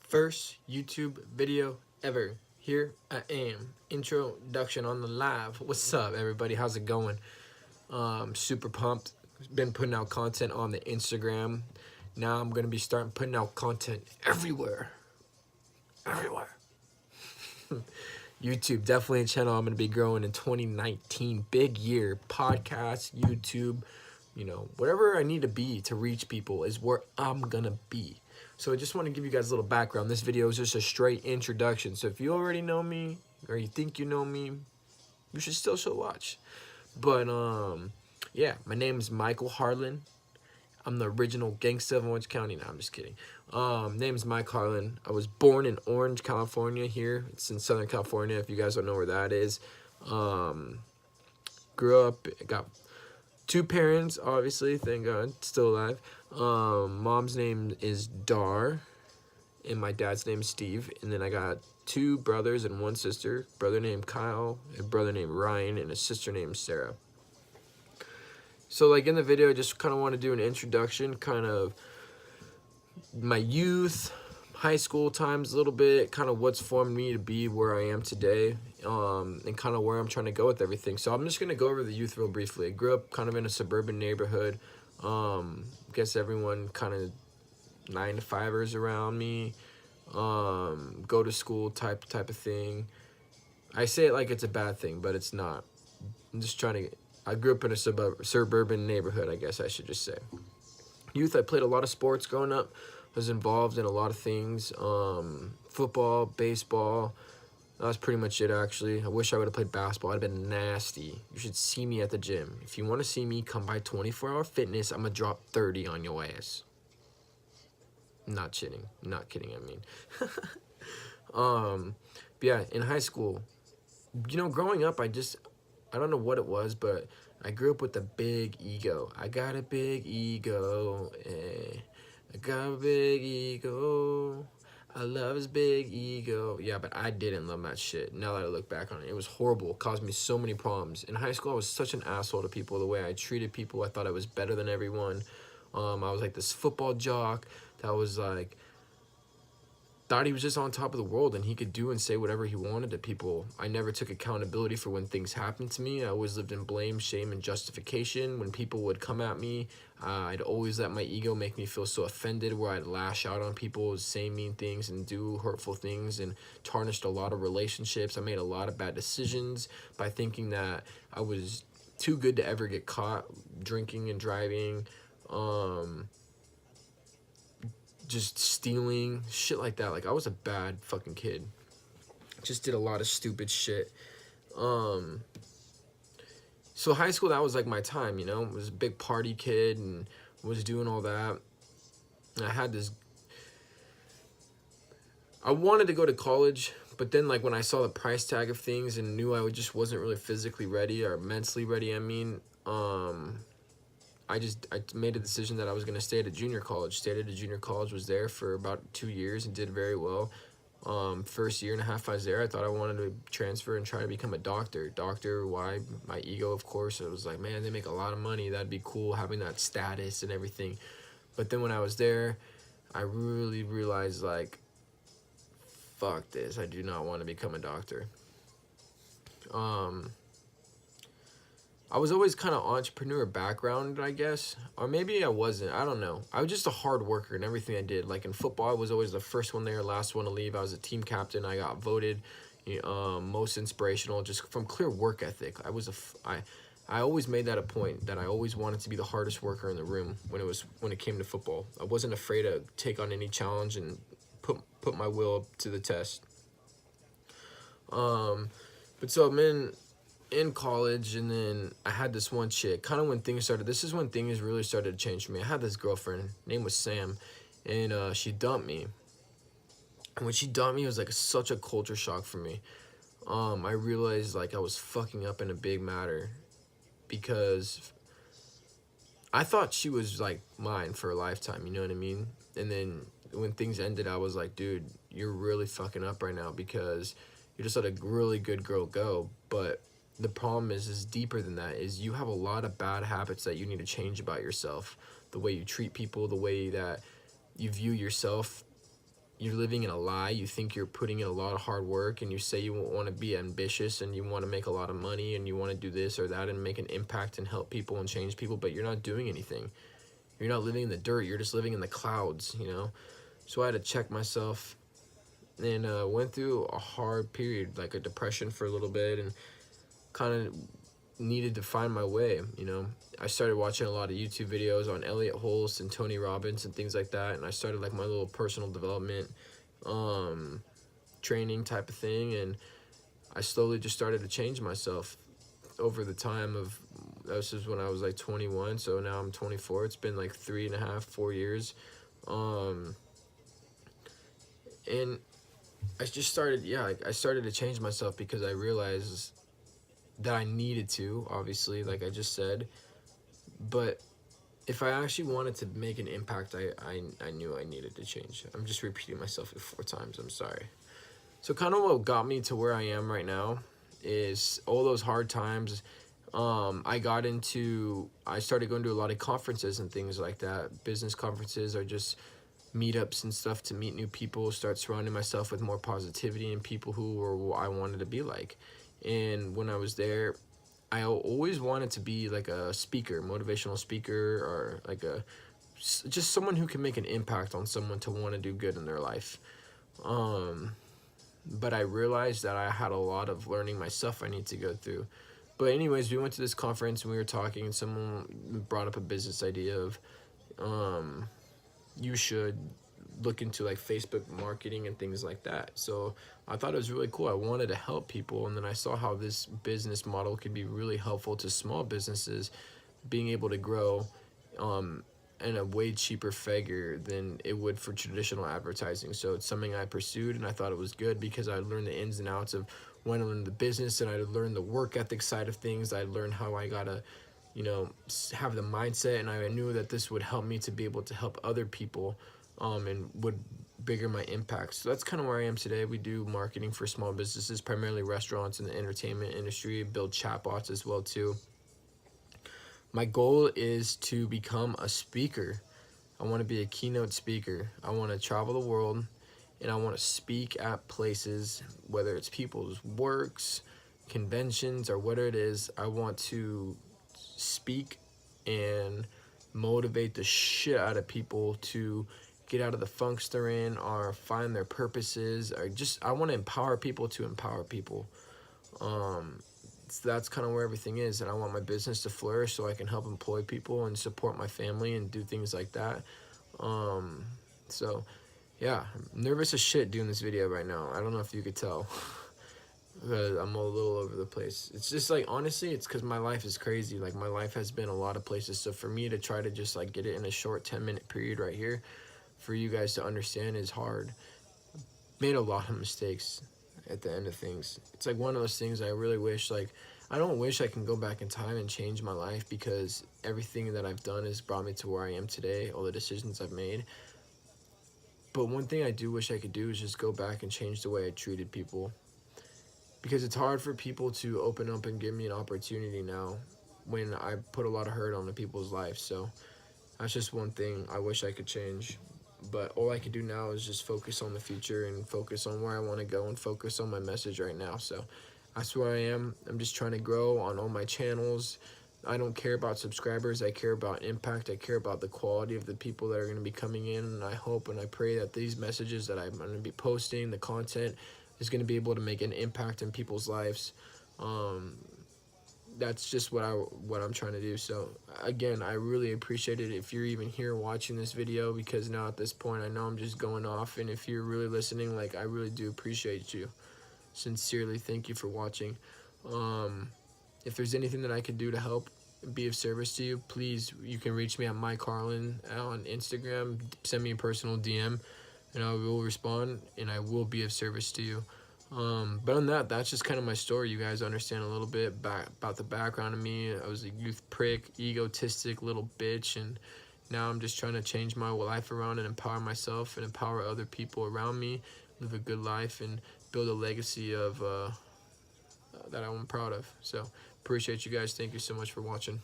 First YouTube video ever. Here I am. Introduction on the live. What's up, everybody? How's it going? Super pumped. Been putting out content on the Instagram. Now I'm gonna be starting putting out content everywhere. Everywhere. YouTube, definitely a channel I'm gonna be growing in 2019. Big year. Podcast, YouTube, whatever I need to be to reach people is where I'm gonna be. So I just want to give you guys a little background. This video is just a straight introduction. So if you already know me or you think you know me, you should still watch. But yeah, my name is Michael Harlan. I'm the original gangsta of Orange County. No, I'm just kidding. Name is Mike Harlan. I was born in Orange, California. Here, it's in Southern California. If you guys don't know where that is, grew up, got two parents, obviously, thank God, still alive. Mom's name is Dar, and my dad's name is Steve. And then I got two brothers and one sister. Brother named Kyle, a brother named Ryan, and a sister named Sarah. So, like, in the video, I just kind of want to do an introduction, kind of my youth, high school times a little bit, kind of what's formed me to be where I am today, and kind of where I'm trying to go with everything. So I'm just going to go over the youth real briefly. I grew up kind of in a suburban neighborhood. Guess everyone kind of 9-to-5ers around me, go to school type of thing. I say it like it's a bad thing, but it's not. I'm just trying to, I grew up in a suburban neighborhood, I guess I should just say. Youth, I played a lot of sports growing up. Was involved in a lot of things, football, baseball. That was pretty much it, actually. I wish I would have played basketball. I'd have been nasty. You should see me at the gym. If you want to see me, come by 24 Hour Fitness. I'm going to drop 30 on your ass. Not kidding. Not kidding, I mean. But yeah, in high school, growing up, I don't know what it was, but I grew up with a big ego. I got a big ego, I got a big ego. I love his big ego. Yeah, but I didn't love that shit. Now that I look back on it, it was horrible. It caused me so many problems. In high school, I was such an asshole to people. The way I treated people, I thought I was better than everyone. I was like this football jock that was like, thought he was just on top of the world and he could do and say whatever he wanted to people. I never took accountability for when things happened to me. I always lived in blame, shame, and justification. When people would come at me, I'd always let my ego make me feel so offended where I'd lash out on people, say mean things, and do hurtful things, and tarnished a lot of relationships. I made a lot of bad decisions by thinking that I was too good to ever get caught drinking and driving, just stealing, shit like that. Like, I was a bad fucking kid. Just did a lot of stupid shit. So high school, that was like my time, I was a big party kid and was doing all that. And I had this, I wanted to go to college, but then like when I saw the price tag of things and knew I just wasn't really physically ready or mentally ready, I made a decision that I was going to stay at a junior college. Stayed at a junior college, was there for about 2 years and did very well. First year and a half I was there, I thought I wanted to transfer and try to become a doctor. Why? My ego, of course. It was like, man, they make a lot of money. That'd be cool, having that status and everything. But then when I was there, I really realized, like, fuck this. I do not want to become a doctor. I was always kind of entrepreneur background, I guess. Or maybe I wasn't. I don't know. I was just a hard worker in everything I did. Like in football, I was always the first one there, last one to leave. I was a team captain. I got voted most inspirational just from clear work ethic. I always made that a point that I always wanted to be the hardest worker in the room when it came to football. I wasn't afraid to take on any challenge and put my will to the test. But so I'm in college, and then I had this one chick. Kind of when things started, this is when things really started to change for me. I had this girlfriend, name was Sam, and she dumped me. And when she dumped me, it was like such a culture shock for me. I realized like I was fucking up in a big matter, because I thought she was like mine for a lifetime, you know what I mean? And then when things ended, I was like, dude, you're really fucking up right now, because you just let a really good girl go. But the problem is deeper than that. Is you have a lot of bad habits that you need to change about yourself. The way you treat people, the way that you view yourself, you're living in a lie. You think you're putting in a lot of hard work, and you say you want to be ambitious and you want to make a lot of money and you want to do this or that and make an impact and help people and change people, but you're not doing anything. You're not living in the dirt. You're just living in the clouds, you know? So I had to check myself, and went through a hard period, like a depression for a little bit, and kind of needed to find my way, you know. I started watching a lot of YouTube videos on Elliot Holst and Tony Robbins and things like that, and I started like my little personal development training type of thing, and I slowly just started to change myself over the time of, this is when I was like 21, so now I'm 24. It's been like 3.5, 4 years, and I just started, I started to change myself because I realized that I needed to, obviously, like I just said. But if I actually wanted to make an impact, I knew I needed to change. I'm just repeating myself 4 times, I'm sorry. So kind of what got me to where I am right now is all those hard times. I started going to a lot of conferences and things like that. Business conferences are just meetups and stuff to meet new people, start surrounding myself with more positivity and people who I wanted to be like. And when I was there, I always wanted to be like a speaker, motivational speaker, or like just someone who can make an impact on someone to want to do good in their life. But I realized that I had a lot of learning myself I need to go through. But anyways, we went to this conference and we were talking, and someone brought up a business idea of, you should look into like Facebook marketing and things like that. So I thought it was really cool. I wanted to help people, and then I saw how this business model could be really helpful to small businesses being able to grow in a way cheaper figure than it would for traditional advertising. So it's something I pursued, and I thought it was good because I learned the ins and outs of when I learned the business, and I learned the work ethic side of things. I learned how I gotta, you know, have the mindset, and I knew that this would help me to be able to help other people, and would bigger my impact. So that's kind of where I am today. We do marketing for small businesses, primarily restaurants and the entertainment industry, build chatbots as well too. My goal is to become a speaker. I want to be a keynote speaker. I want to travel the world, and I want to speak at places, whether it's people's works, conventions, or whatever it is. I want to speak and motivate the shit out of people to get out of the funks they're in, or find their purposes, or just, I want to empower people to empower people. So that's kind of where everything is, and I want my business to flourish so I can help employ people and support my family and do things like that. So yeah, I'm nervous as shit doing this video right now. I don't know if you could tell. Because I'm a little over the place. It's just like, honestly, it's because my life is crazy. Like, my life has been a lot of places, so for me to try to just like get it in a short 10-minute period right here for you guys to understand is hard. Made a lot of mistakes at the end of things. It's like one of those things I really wish, like, I don't wish I can go back in time and change my life, because everything that I've done has brought me to where I am today, all the decisions I've made. But one thing I do wish I could do is just go back and change the way I treated people. Because it's hard for people to open up and give me an opportunity now when I put a lot of hurt on people's lives. So that's just one thing I wish I could change. But all I can do now is just focus on the future and focus on where I want to go and focus on my message right now. So that's where I am. I'm just trying to grow on all my channels. I don't care about subscribers. I care about impact. I care about the quality of the people that are going to be coming in. And I hope and I pray that these messages that I'm going to be posting, the content, is going to be able to make an impact in people's lives. That's just what I'm trying to do. So again, I really appreciate it if you're even here watching this video, because now at this point I know I'm just going off, and if you're really listening, like, I really do appreciate you. Sincerely, thank you for watching. If there's anything that I can do to help be of service to you, please, you can reach me at mycarlin on Instagram. Send me a personal DM, and I will respond, and I will be of service to you. But on that's just kind of my story. You guys understand a little bit about the background of me. I was a youth prick, egotistic little bitch, and now I'm just trying to change my life around and empower myself and empower other people around me, live a good life, and build a legacy of that I'm proud of. So appreciate you guys. Thank you so much for watching.